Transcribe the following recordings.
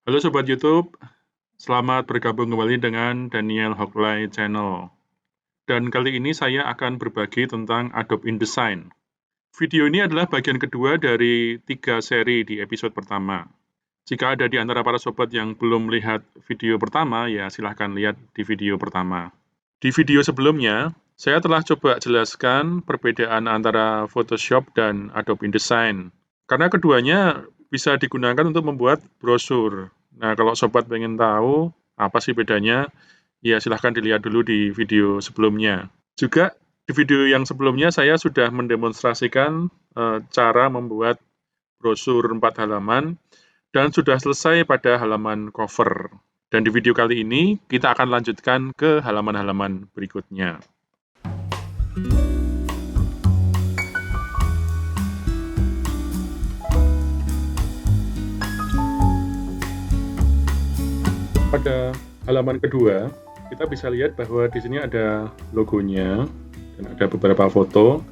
Halo Sobat YouTube, selamat bergabung kembali dengan Daniel Hokley Channel. Dan kali ini saya akan berbagi tentang Adobe InDesign. Video ini adalah bagian kedua dari 3 seri di episode pertama. Jika ada di antara para sobat yang belum melihat video pertama, ya silahkan lihat di video pertama. Di video sebelumnya, saya telah coba jelaskan perbedaan antara Photoshop dan Adobe InDesign. Karena keduanya bisa digunakan untuk membuat brosur. Nah, kalau sobat pengen tahu apa sih bedanya, ya silahkan dilihat dulu di video sebelumnya. Juga di video yang sebelumnya saya sudah mendemonstrasikan cara membuat brosur 4 halaman dan sudah selesai pada halaman cover. Dan di video kali ini kita akan lanjutkan ke halaman-halaman berikutnya. Pada halaman kedua, kita bisa lihat bahwa di sini ada logonya dan ada beberapa foto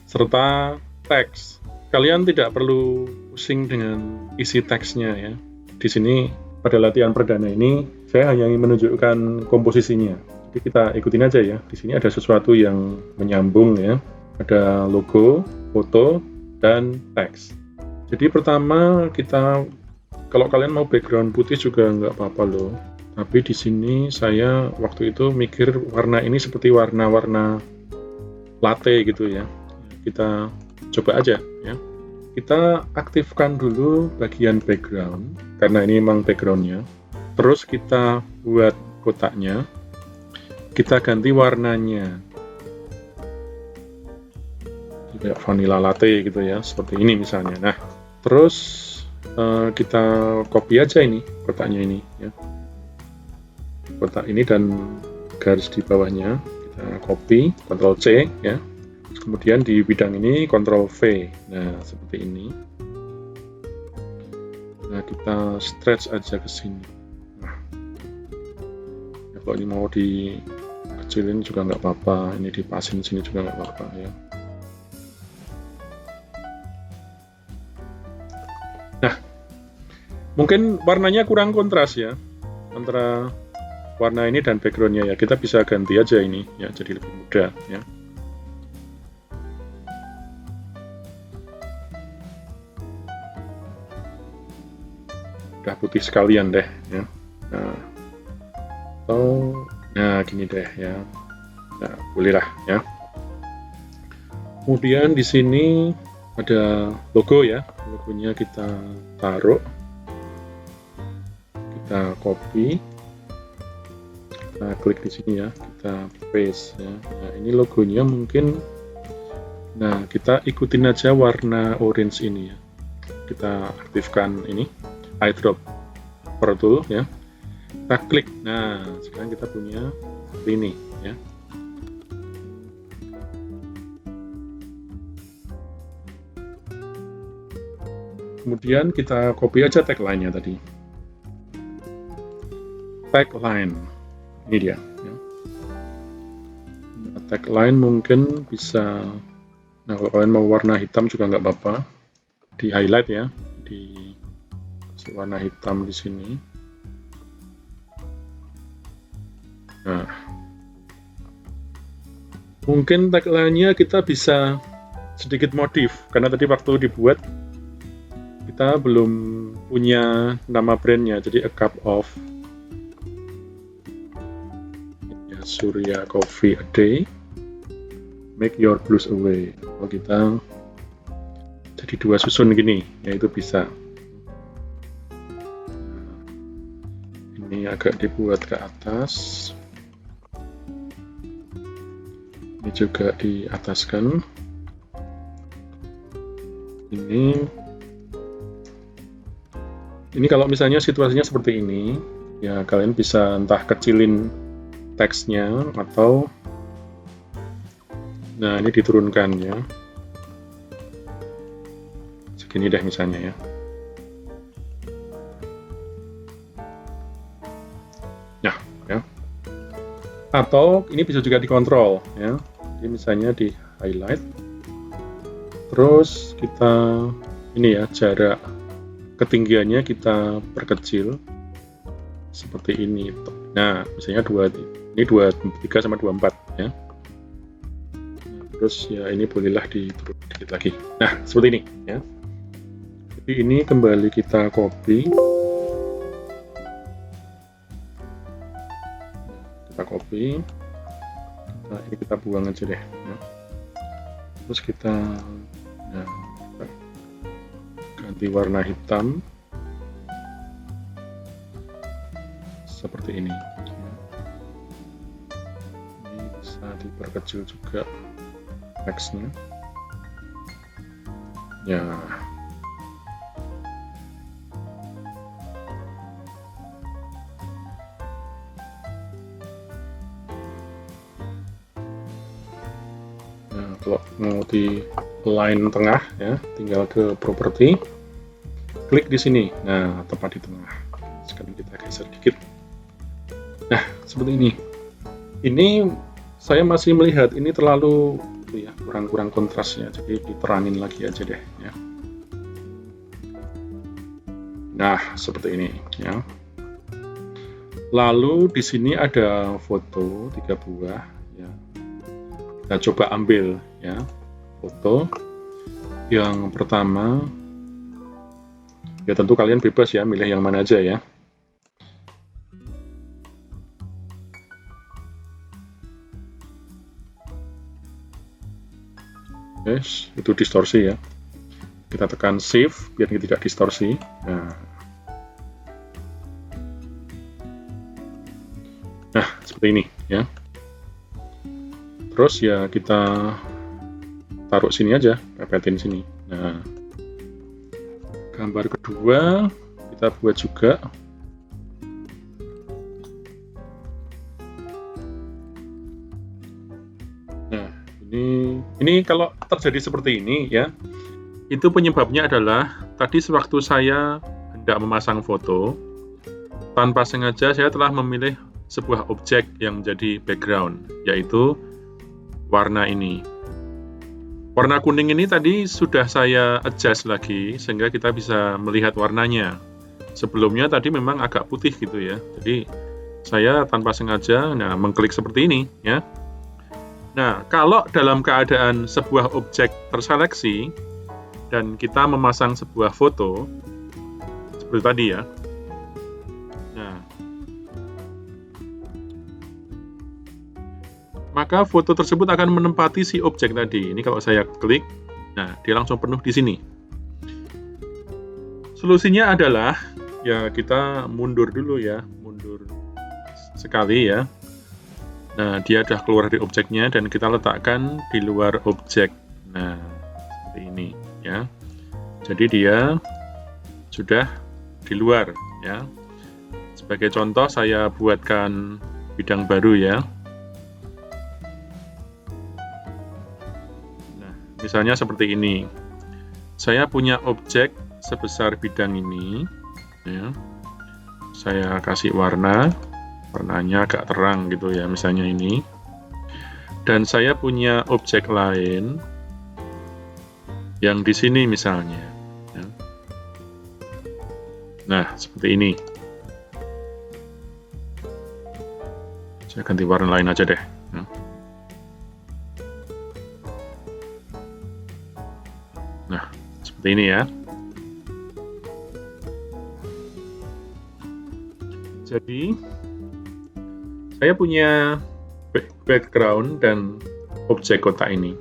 serta teks. Kalian tidak perlu pusing dengan isi teksnya ya. Di sini pada latihan perdana ini saya hanya ingin menunjukkan komposisinya. Jadi kita ikutin aja ya. Di sini ada sesuatu yang menyambung ya. Ada logo, foto, dan teks. Jadi pertama kita, kalau kalian mau background putih juga nggak apa-apa loh. Tapi di sini saya waktu itu mikir warna ini seperti warna-warna latte gitu ya. Kita coba aja ya. Kita aktifkan dulu bagian background karena ini memang backgroundnya. Terus kita buat kotaknya. Kita ganti warnanya. Kayak vanilla latte gitu ya, seperti ini misalnya. Nah, terus kita copy aja ini kotaknya ini ya. Kotak ini dan garis di bawahnya kita copy, Ctrl C ya. Kemudian di bidang ini Ctrl V. Nah, seperti ini. Nah, kita stretch aja ke sini. Nah, ya, kalau ini mau dikecilin juga nggak apa-apa. Ini dipasin sini juga nggak apa-apa ya. Nah, mungkin warnanya kurang kontras ya antara warna ini dan backgroundnya ya. Kita bisa ganti aja ini ya, jadi lebih mudah ya. Udah putih sekalian deh ya. Nah, nah gini deh ya. Nah, bolehlah ya. Kemudian di sini ada logo ya. Logonya kita taruh. Kita copy. Kita klik di sini ya. Kita paste ya. Nah, ini logonya mungkin. Nah, kita ikutin aja warna orange ini ya. Kita aktifkan ini. Eyedrop Pro Tool ya, kita klik. Nah, sekarang kita punya ini ya. Kemudian kita copy aja tagline-nya tadi. Tagline ini dia ya. Nah, tagline mungkin bisa, nah kalau kalian mau warna hitam juga nggak apa-apa, di highlight ya, di warna hitam di sini. Nah, mungkin tagline-nya kita bisa sedikit modif karena tadi waktu dibuat kita belum punya nama brandnya, jadi a cup of ya, Surya Coffee a day, make your blues away. Kalau kita jadi 2 susun gini, ya itu bisa. Ini agak dibuat ke atas, ini juga diataskan, ini kalau misalnya situasinya seperti ini ya, kalian bisa entah kecilin teksnya atau nah ini diturunkan ya, segini deh misalnya ya. Atau ini bisa juga dikontrol ya. Jadi misalnya di highlight, terus kita ini ya, jarak ketinggiannya kita perkecil seperti ini. Nah, misalnya ini 23 sama 24 ya. Terus ya ini bolehlah diturun sedikit lagi. Nah, seperti ini ya. Jadi ini kembali kita copy. Ini kita buang aja deh ya. Terus kita ganti warna hitam seperti ini. Ini bisa diperkecil juga teksnya ya. Nah, kalau mau di line tengah ya, tinggal ke properti, klik di sini. Nah, tepat di tengah. Sekarang kita geser dikit. Nah, seperti ini. Ini saya masih melihat ini terlalu ya, kurang kontrasnya, jadi diterangin lagi aja deh ya. Nah, seperti ini ya. Lalu di sini ada foto 3 buah ya. Kita coba ambil ya foto. Yang pertama ya, tentu kalian bebas ya milih yang mana aja ya. Yes, itu distorsi ya. Kita tekan shift biar tidak distorsi. Nah, seperti ini ya. Terus ya kita taruh sini aja, pepetin sini. Nah, gambar kedua kita buat juga. Nah, ini kalau terjadi seperti ini ya, itu penyebabnya adalah tadi sewaktu saya hendak memasang foto, tanpa sengaja saya telah memilih sebuah objek yang menjadi background, yaitu warna ini. Warna kuning ini tadi sudah saya adjust lagi sehingga kita bisa melihat warnanya. Sebelumnya tadi memang agak putih gitu ya. Jadi saya tanpa sengaja mengklik seperti ini ya. Nah, kalau dalam keadaan sebuah objek terseleksi dan kita memasang sebuah foto seperti tadi ya. Nah, maka foto tersebut akan menempati si objek tadi. Ini kalau saya klik, nah dia langsung penuh di sini. Solusinya adalah ya kita mundur dulu ya, mundur sekali ya. Nah, dia sudah keluar dari objeknya dan kita letakkan di luar objek. Nah, seperti ini ya. Jadi dia sudah di luar ya. Sebagai contoh saya buatkan bidang baru ya. Misalnya seperti ini, saya punya objek sebesar bidang ini, ya. Saya kasih warnanya agak terang gitu ya, misalnya ini. Dan saya punya objek lain yang di sini misalnya. Ya. Nah, seperti ini. Saya ganti warna lain aja deh. Ya. Nah, seperti ini ya. Jadi, saya punya background dan objek kotak ini.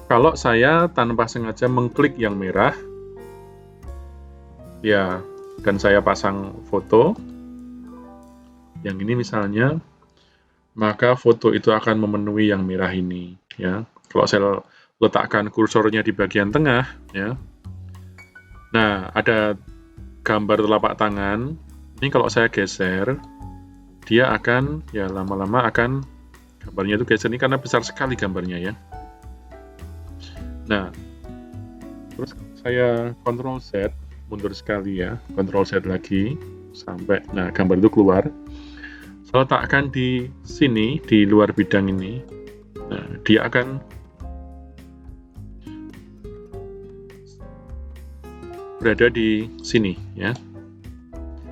Kalau saya tanpa sengaja mengklik yang merah, ya, dan saya pasang foto, yang ini misalnya, maka foto itu akan memenuhi yang merah ini. Ya, kalau saya letakkan kursornya di bagian tengah ya. Nah, ada gambar telapak tangan. Ini kalau saya geser, dia akan ya lama-lama akan gambarnya itu geser ini karena besar sekali gambarnya ya. Nah, terus saya Ctrl Z, mundur sekali ya, Ctrl Z lagi sampai nah gambar itu keluar. Saya letakkan di sini di luar bidang ini. Nah, dia akan berada di sini ya.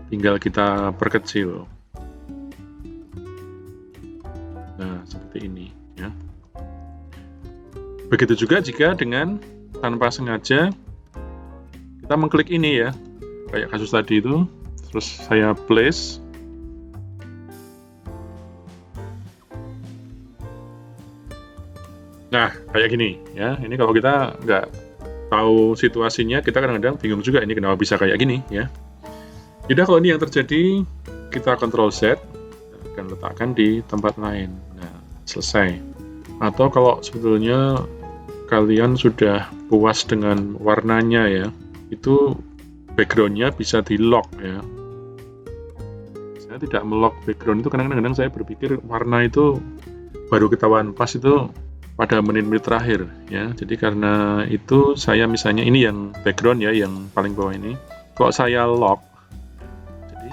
Tinggal kita perkecil. Nah, seperti ini ya. Begitu juga jika dengan tanpa sengaja kita mengklik ini ya, kayak kasus tadi itu, terus saya place. Nah, kayak gini ya. Ini kalau kita nggak tahu situasinya, kita kadang-kadang bingung juga ini kenapa bisa kayak gini ya. Yaudah, kalau ini yang terjadi, kita Ctrl Z dan letakkan di tempat lain. Nah, selesai. Atau kalau sebetulnya kalian sudah puas dengan warnanya ya, itu backgroundnya bisa di lock ya. Saya tidak melock background itu, kadang-kadang saya berpikir warna itu baru ketahuan pas itu pada menit-menit terakhir ya. Jadi karena itu saya misalnya ini yang background ya, yang paling bawah ini. Kalau saya lock, jadi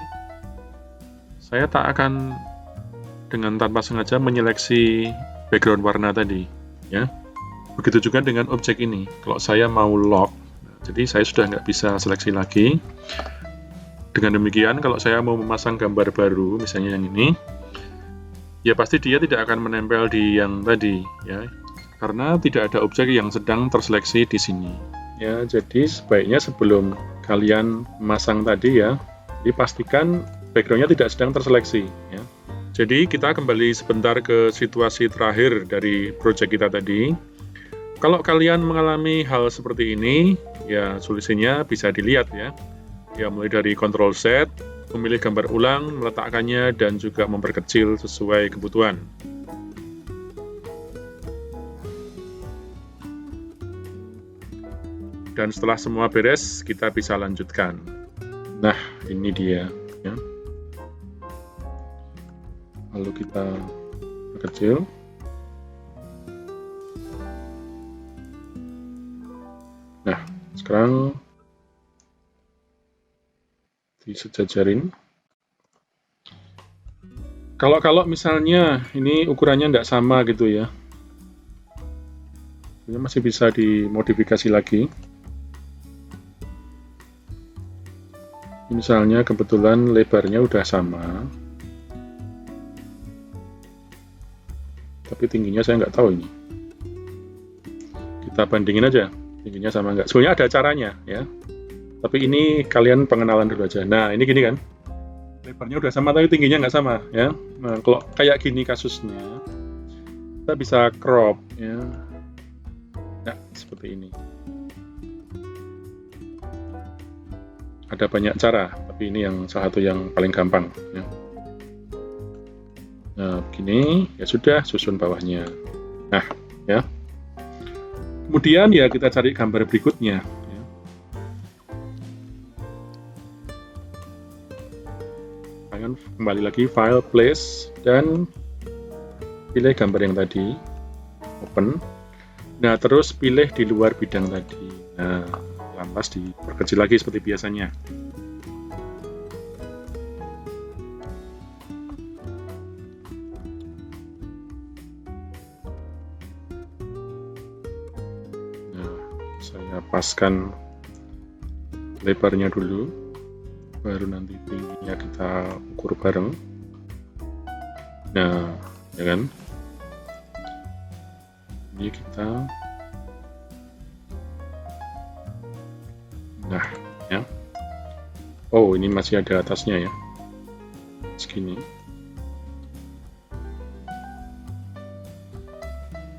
saya tak akan dengan tanpa sengaja menyeleksi background warna tadi ya. Begitu juga dengan objek ini. Kalau saya mau lock, jadi saya sudah nggak bisa seleksi lagi. Dengan demikian, kalau saya mau memasang gambar baru, misalnya yang ini, ya pasti dia tidak akan menempel di yang tadi ya, karena tidak ada objek yang sedang terseleksi di sini ya. Jadi sebaiknya sebelum kalian memasang tadi ya, dipastikan backgroundnya tidak sedang terseleksi ya. Jadi kita kembali sebentar ke situasi terakhir dari project kita tadi. Kalau kalian mengalami hal seperti ini, ya solusinya bisa dilihat ya. Ya, mulai dari Ctrl Z, memilih gambar ulang, meletakkannya, dan juga memperkecil sesuai kebutuhan. Dan setelah semua beres, kita bisa lanjutkan. Nah, ini dia ya. Lalu kita perkecil. Nah, sekarang disejajarin. Kalau misalnya ini ukurannya tidak sama gitu ya, ini masih bisa dimodifikasi lagi. Misalnya kebetulan lebarnya udah sama, tapi tingginya saya nggak tahu ini. Kita bandingin aja, tingginya sama nggak. Sebenarnya ada caranya ya. Tapi ini kalian pengenalan dulu aja. Nah, ini gini kan, lebarnya udah sama tapi tingginya nggak sama ya. Nah, kalau kayak gini kasusnya, kita bisa crop ya. Nah, seperti ini. Ada banyak cara, tapi ini yang salah satu yang paling gampang ya. Nah, begini ya sudah, susun bawahnya. Nah, ya. Kemudian ya kita cari gambar berikutnya. Kembali lagi file, place, dan pilih gambar yang tadi, open. Nah, terus pilih di luar bidang tadi. Nah, lantas diperkecil lagi seperti biasanya. Nah, saya paskan lebarnya dulu. Baru nanti tingginya kita ukur bareng. Nah, ya kan? Ini kita, nah, ya. Oh, ini masih ada atasnya ya. Segini.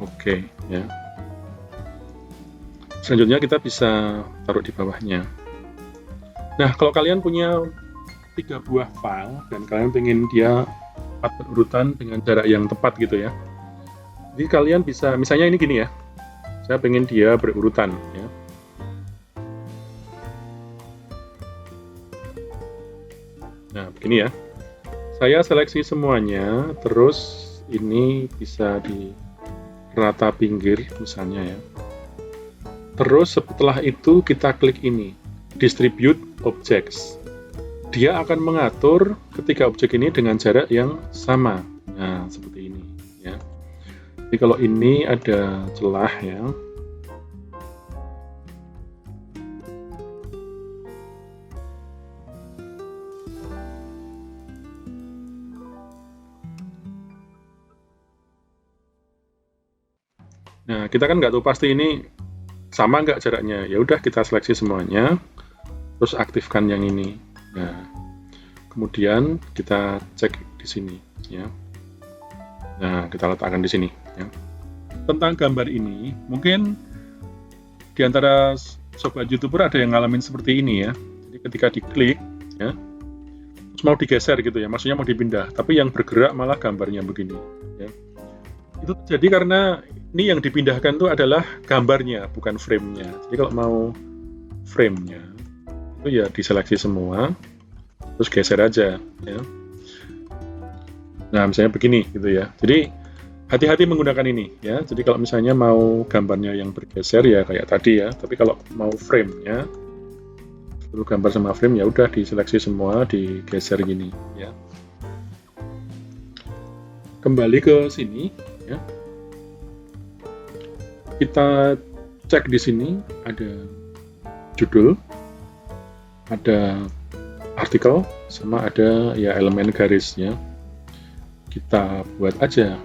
Oke, ya. Selanjutnya kita bisa taruh di bawahnya. Nah, kalau kalian punya 3 buah file dan kalian pengen dia tepat berurutan dengan jarak yang tepat gitu ya. Jadi kalian bisa, misalnya ini gini ya. Saya pengen dia berurutan ya. Nah, begini ya. Saya seleksi semuanya, terus ini bisa di rata pinggir misalnya ya. Terus setelah itu kita klik ini, Distribute Objects. Dia akan mengatur ketiga objek ini dengan jarak yang sama. Nah, seperti ini ya. Jadi kalau ini ada celah ya. Nah, kita kan nggak tahu pasti ini sama nggak jaraknya. Ya udah, kita seleksi semuanya, terus aktifkan yang ini. Nah, kemudian kita cek di sini, ya. Nah, kita letakkan di sini, ya. Tentang gambar ini, mungkin di antara sobat YouTuber ada yang ngalamin seperti ini, ya. Jadi ketika diklik, ya, terus mau digeser gitu ya, maksudnya mau dipindah, tapi yang bergerak malah gambarnya begini, ya. Itu jadi karena ini yang dipindahkan itu adalah gambarnya, bukan frame-nya. Jadi kalau mau frame-nya, itu ya diseleksi semua, terus geser aja, ya. Nah, misalnya begini gitu ya. Jadi hati-hati menggunakan ini, ya. Jadi kalau misalnya mau gambarnya yang bergeser ya kayak tadi ya. Tapi kalau mau frame-nya, perlu gambar sama frame, ya udah diseleksi semua, digeser gini, ya. Kembali ke sini, ya. Kita cek di sini ada judul, ada artikel, sama ada ya elemen garisnya. Kita buat aja.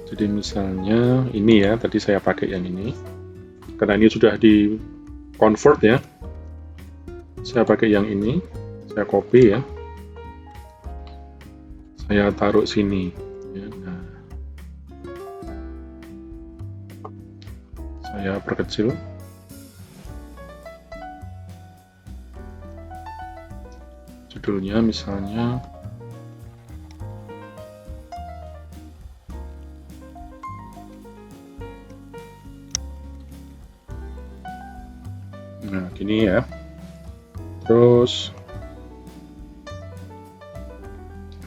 Jadi misalnya ini ya, tadi saya pakai yang ini. Karena ini sudah di convert ya. Saya pakai yang ini, saya copy ya. Saya taruh sini. Ya, nah. Saya perkecil. Judulnya misalnya nah, gini ya. Terus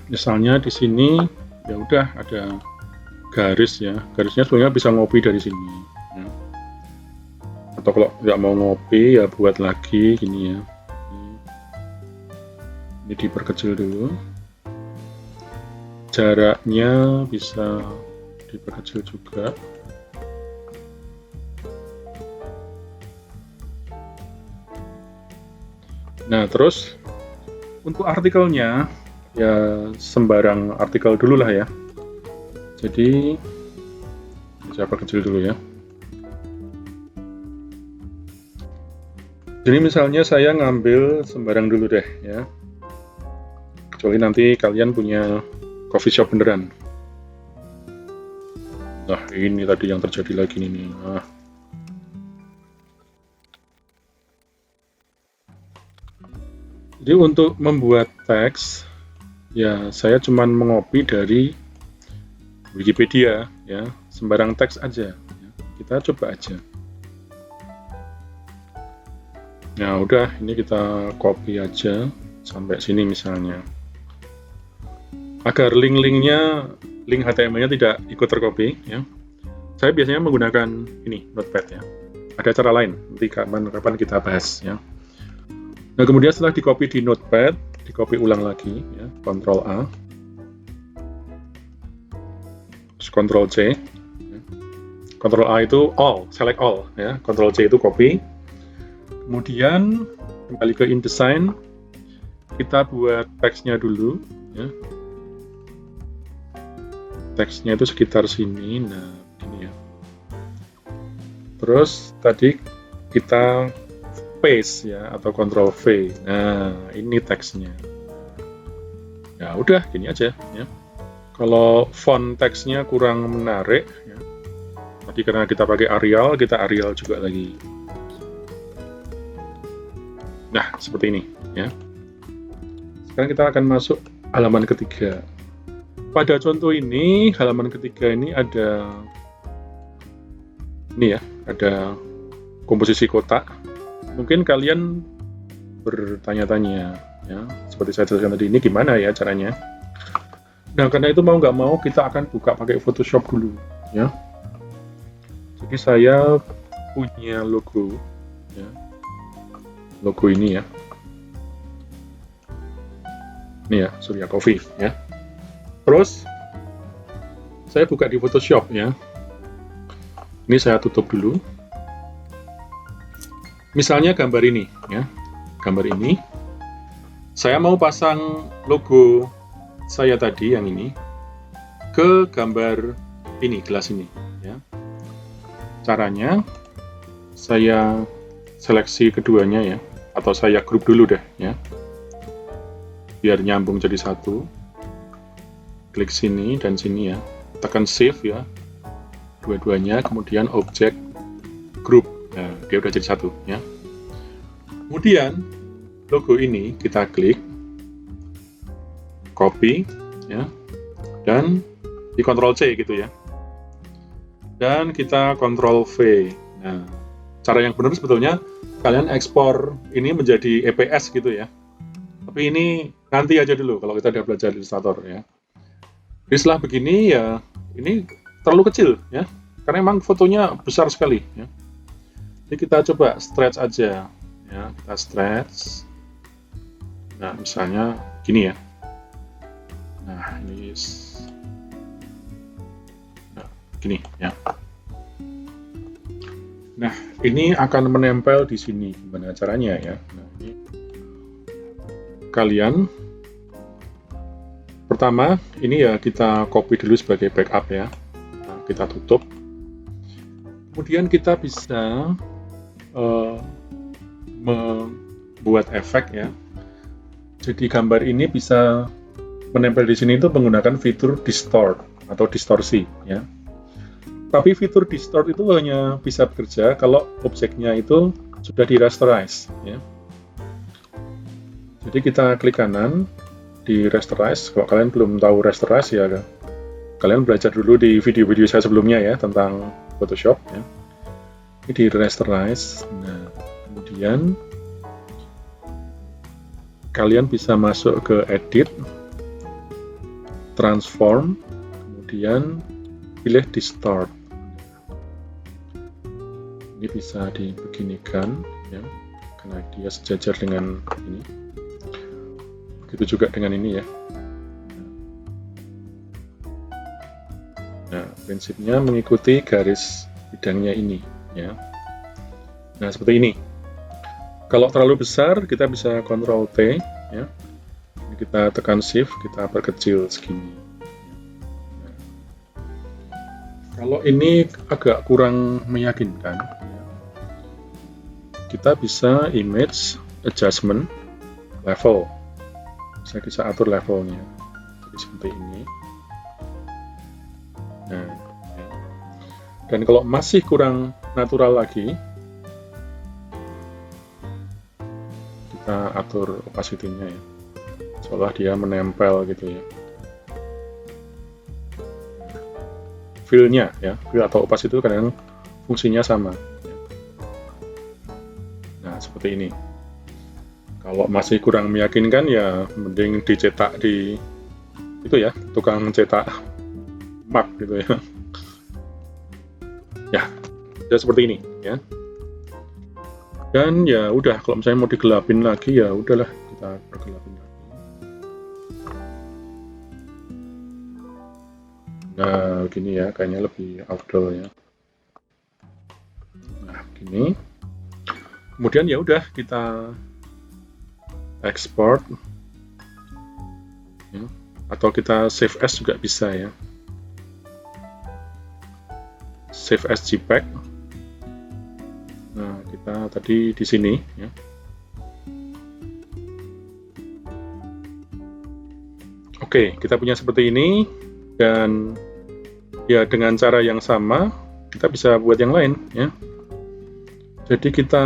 misalnya di sini ya udah ada garis ya. Garisnya sebenarnya bisa ngopi dari sini. Ya. Atau kalau nggak mau ngopi ya buat lagi gini ya. Ini diperkecil dulu. Jaraknya bisa diperkecil juga. Nah, terus untuk artikelnya ya sembarang artikel dulu lah ya. Jadi saya perkecil dulu ya. Jadi misalnya saya ngambil sembarang dulu deh ya. Kecuali nanti kalian punya coffee shop beneran. Nah, ini tadi yang terjadi lagi nih. Nah. Jadi untuk membuat teks, ya saya cuman mengopi dari Wikipedia, ya sembarang teks aja. Ya. Kita coba aja. Nah udah, ini kita copy aja sampai sini misalnya. Agar link-linknya, link HTML-nya tidak ikut tercopy, ya. Saya biasanya menggunakan ini Notepad ya. Ada cara lain, nanti kapan kita bahas ya. Nah, kemudian setelah di-copy di Notepad, di-copy ulang lagi, ya, Ctrl A, terus Ctrl C, ya. Ctrl A itu all, select all, ya. Ctrl C itu copy. Kemudian kembali ke InDesign, kita buat teksnya dulu, ya. Teksnya itu sekitar sini, nah ini ya. Terus tadi kita paste ya atau Ctrl V. Nah, ini teksnya. Ya udah gini aja ya. Kalau font teksnya kurang menarik ya. Tadi karena kita pakai Arial, kita Arial juga lagi. Nah, seperti ini ya. Sekarang kita akan masuk halaman ketiga. Pada contoh ini, halaman ketiga ini ada ini ya, ada komposisi kotak. Mungkin kalian bertanya-tanya, ya, seperti saya jelaskan tadi, ini gimana ya caranya? Nah, karena itu mau nggak mau kita akan buka pakai Photoshop dulu, ya. Jadi saya punya logo, ya, logo ini ya, ini ya, Surya Coffee, ya. Terus saya buka di Photoshop, ya. Ini saya tutup dulu. Misalnya gambar ini, ya, gambar ini, saya mau pasang logo saya tadi yang ini ke gambar ini, gelas ini, ya. Caranya, saya seleksi keduanya ya, atau saya grup dulu deh ya, biar nyambung jadi satu. Klik sini dan sini ya, tekan Shift ya, dua-duanya, kemudian objek grup. Nah, dia udah jadi satu ya. Kemudian logo ini kita klik, copy ya, dan di Ctrl C gitu ya, dan kita Ctrl V. Nah, cara yang benar sebetulnya kalian ekspor ini menjadi EPS gitu ya, tapi ini nanti aja dulu kalau kita udah belajar Illustrator ya. Jadi setelah begini ya, ini terlalu kecil ya, karena memang fotonya besar sekali ya. Jadi kita coba stretch aja ya, kita stretch. Nah, misalnya gini ya. Nah, ini gini ya. Nah, ini akan menempel di sini. Gimana caranya ya? Nah, ini kalian pertama ini ya kita copy dulu sebagai backup ya. Nah, kita tutup. Kemudian kita bisa membuat efek ya. Jadi gambar ini bisa menempel di sini itu menggunakan fitur distort atau distorsi ya. Tapi fitur distort itu hanya bisa bekerja kalau objeknya itu sudah di rasterize ya. Jadi kita klik kanan di rasterize. Kalau kalian belum tahu rasterize ya, kalian belajar dulu di video-video saya sebelumnya ya tentang Photoshop ya. Ini di rasterize. Nah, kemudian kalian bisa masuk ke edit, transform, kemudian pilih distort. Ini bisa dibeginikan ya, karena dia sejajar dengan ini. Begitu juga dengan ini ya. Nah, prinsipnya mengikuti garis bidangnya ini ya. Nah, seperti ini. Kalau terlalu besar, kita bisa Ctrl T ya. Ini kita tekan Shift, kita perkecil segini. Nah, kalau ini agak kurang meyakinkan, ya, kita bisa image adjustment level. Saya bisa atur levelnya. Jadi seperti ini. Nah, ya. Dan kalau masih kurang natural lagi, kita atur opacity-nya ya, seolah dia menempel gitu ya. Fill-nya ya, fill atau opacity itu kadang fungsinya sama ya. Nah, seperti ini. Kalau masih kurang meyakinkan ya mending dicetak di itu ya, tukang cetak mark gitu ya. Ya, sudah seperti ini ya. Dan ya udah, kalau misalnya mau digelapin lagi ya udahlah, kita pergelapin lagi. Nah, begini ya, kayaknya lebih outdoor ya. Nah, gini. Kemudian ya udah, kita export ya, atau kita save as juga bisa ya. Save as JPEG. Nah, kita tadi di sini ya. Oke, kita punya seperti ini, dan ya dengan cara yang sama kita bisa buat yang lain ya. Jadi kita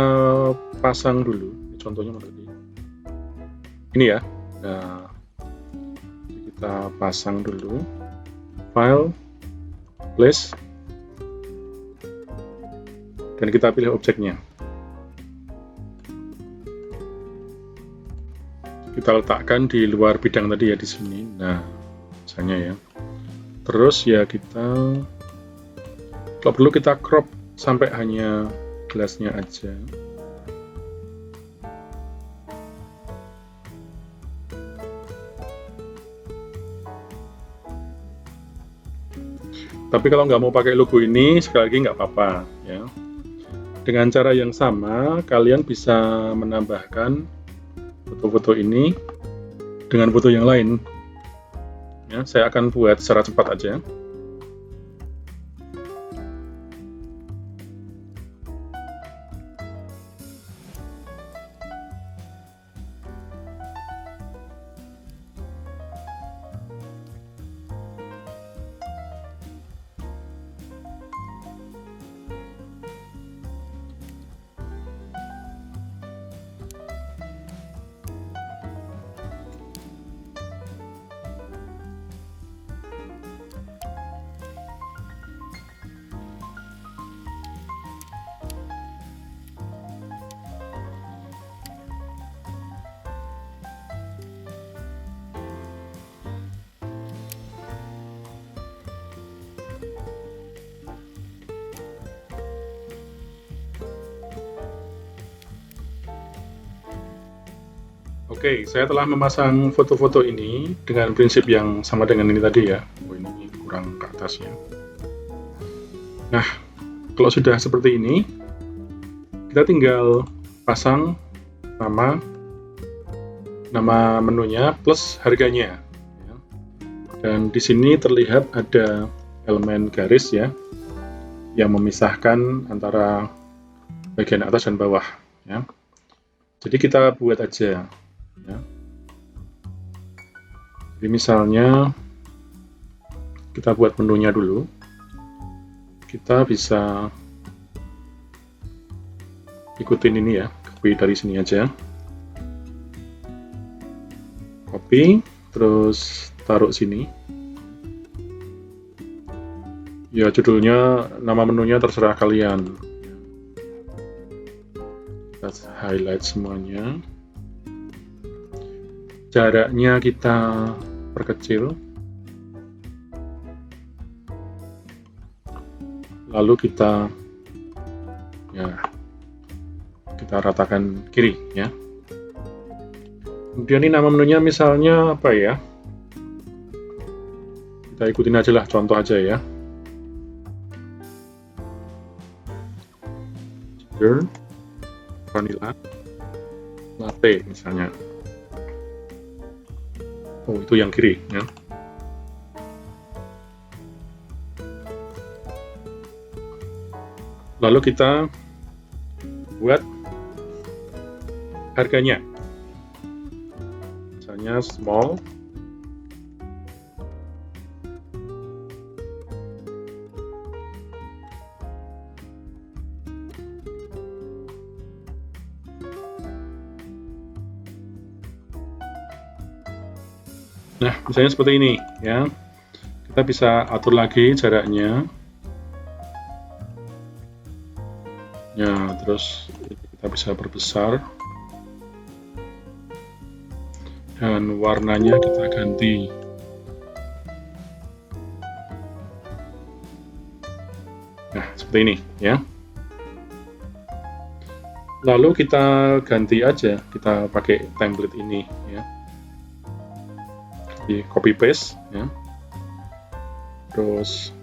pasang dulu, contohnya seperti ini ya. Nah, kita pasang dulu, file, place, dan kita pilih objeknya. Kita letakkan di luar bidang tadi ya, di sini. Nah, misalnya ya. Terus ya kita, kalau perlu kita crop sampai hanya gelasnya aja. Tapi kalau nggak mau pakai logo ini, sekali lagi nggak apa-apa ya. Dengan cara yang sama, kalian bisa menambahkan foto-foto ini dengan foto yang lain. Ya, saya akan buat secara cepat aja. Oke, saya telah memasang foto-foto ini dengan prinsip yang sama dengan ini tadi ya. Oh, ini kurang ke atas ya. Nah, kalau sudah seperti ini, kita tinggal pasang nama menunya plus harganya. Dan di sini terlihat ada elemen garis ya, yang memisahkan antara bagian atas dan bawah. Ya. Jadi kita buat aja. Ya. Jadi misalnya kita buat menunya dulu. Kita bisa ikutin ini ya, copy dari sini aja. Copy, terus taruh sini. Ya judulnya, nama menunya terserah kalian. Kita highlight semuanya. Jaraknya kita perkecil. Lalu kita ratakan kiri ya. Kemudian ini nama menunya misalnya apa ya? Kita ikutin aja lah, contoh aja ya. Vanilla latte misalnya. Oh, itu yang kiri ya. Lalu kita buat harganya. Misalnya small. Nah, misalnya seperti ini ya. Kita bisa atur lagi jaraknya. Ya, terus kita bisa perbesar. Dan warnanya kita ganti. Nah, seperti ini ya. Lalu kita ganti aja, kita pakai template ini ya. Di copy paste ya. Terus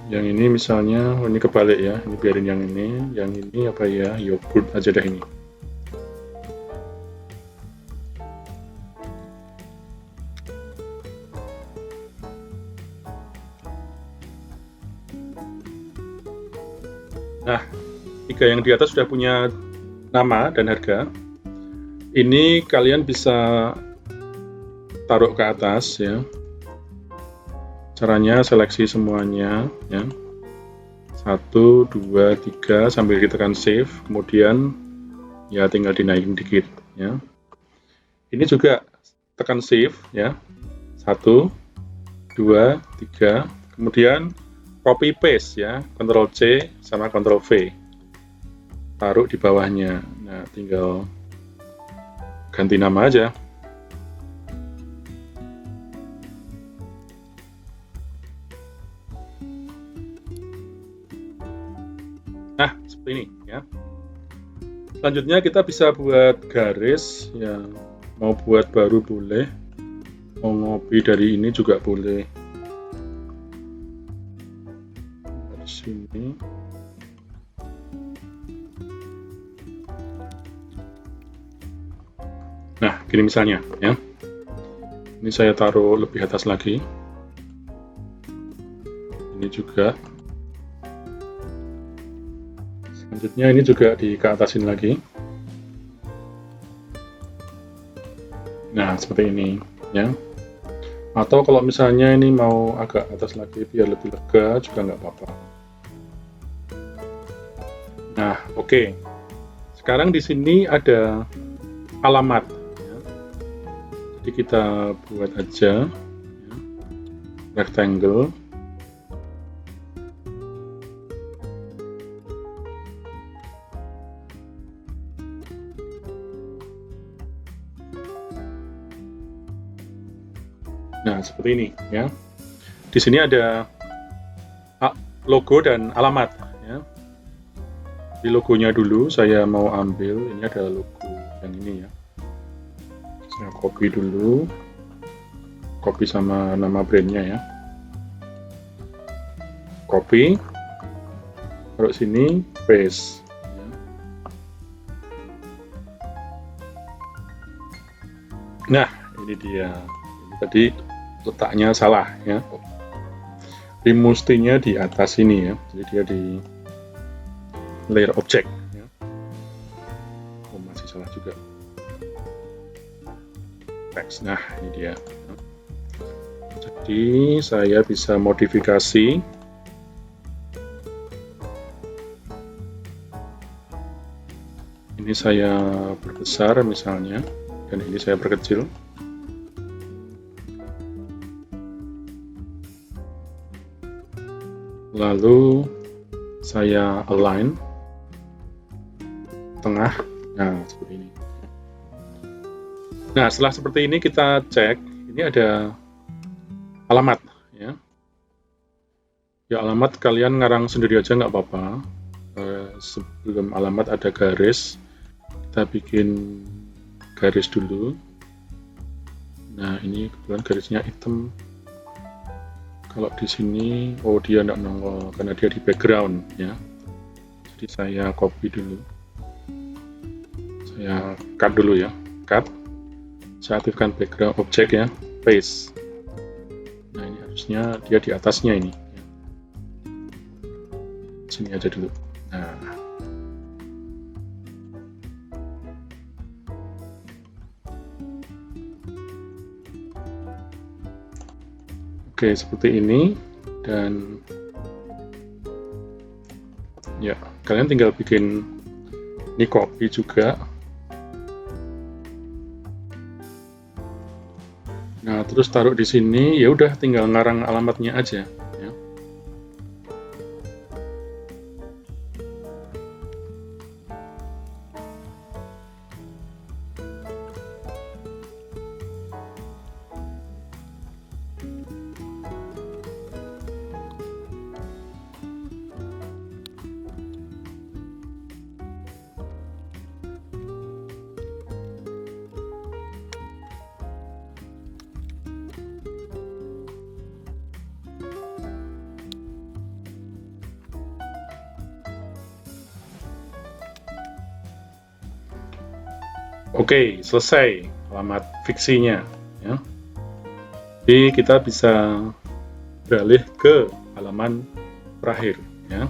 yang ini misalnya, ini kebalik ya, ini biarin yang ini apa ya, yogurt aja dah ini. Nah, tiga yang di atas sudah punya nama dan harga. Ini kalian bisa taruh ke atas ya. Caranya seleksi semuanya ya. 1, 2, 3 sambil ditekan save, kemudian ya tinggal dinaikin dikit ya. Ini juga tekan save ya. 1, 2, 3, kemudian copy paste ya, Ctrl C sama Ctrl V. Taruh di bawahnya. Nah, tinggal ganti nama aja. Nah, seperti ini ya. Selanjutnya kita bisa buat garis ya, mau buat baru boleh, mau ngopi dari ini juga boleh. Dari sini. Nah, gini misalnya ya. Ini saya taruh lebih atas lagi. Ini juga. Selanjutnya ini juga di keatasin lagi. Nah, seperti ini ya. Atau kalau misalnya ini mau agak atas lagi biar lebih lega juga nggak apa-apa. Nah, oke. Sekarang di sini ada alamat. Jadi kita buat aja ya, rectangle. Nah, seperti ini ya. Di sini ada logo dan alamat ya. Di logonya dulu saya mau ambil, ini ada logo yang ini ya. Saya copy dulu, copy sama nama brandnya ya. Copy, taruh sini, paste. Nah, ini dia. Ini tadi letaknya salah ya. Ini mestinya di atas ini ya. Jadi dia di layer object ya. Oh, masih salah juga. Text. Nah, ini dia. Jadi saya bisa modifikasi. Ini saya perbesar misalnya, dan ini saya perkecil. Lalu saya align tengah, nah seperti ini. Nah, setelah seperti ini kita cek, ini ada alamat ya. Ya, alamat kalian ngarang sendiri aja nggak apa-apa. Sebelum alamat ada garis, kita bikin garis dulu. Nah, ini kebetulan garisnya hitam. Kalau di sini, oh dia nggak nongol karena dia di background ya. Jadi saya copy dulu, saya cut dulu ya, cut. Saya aktifkan background object ya, paste. Nah, ini harusnya dia di atasnya ini. Sini aja dulu. Nah, oke, seperti ini. Dan ya, kalian tinggal bikin ini copy juga. Nah, terus taruh di sini, ya udah tinggal ngarang alamatnya aja ya. Oke, selesai alamat fiksinya ya. Jadi kita bisa beralih ke halaman terakhir ya.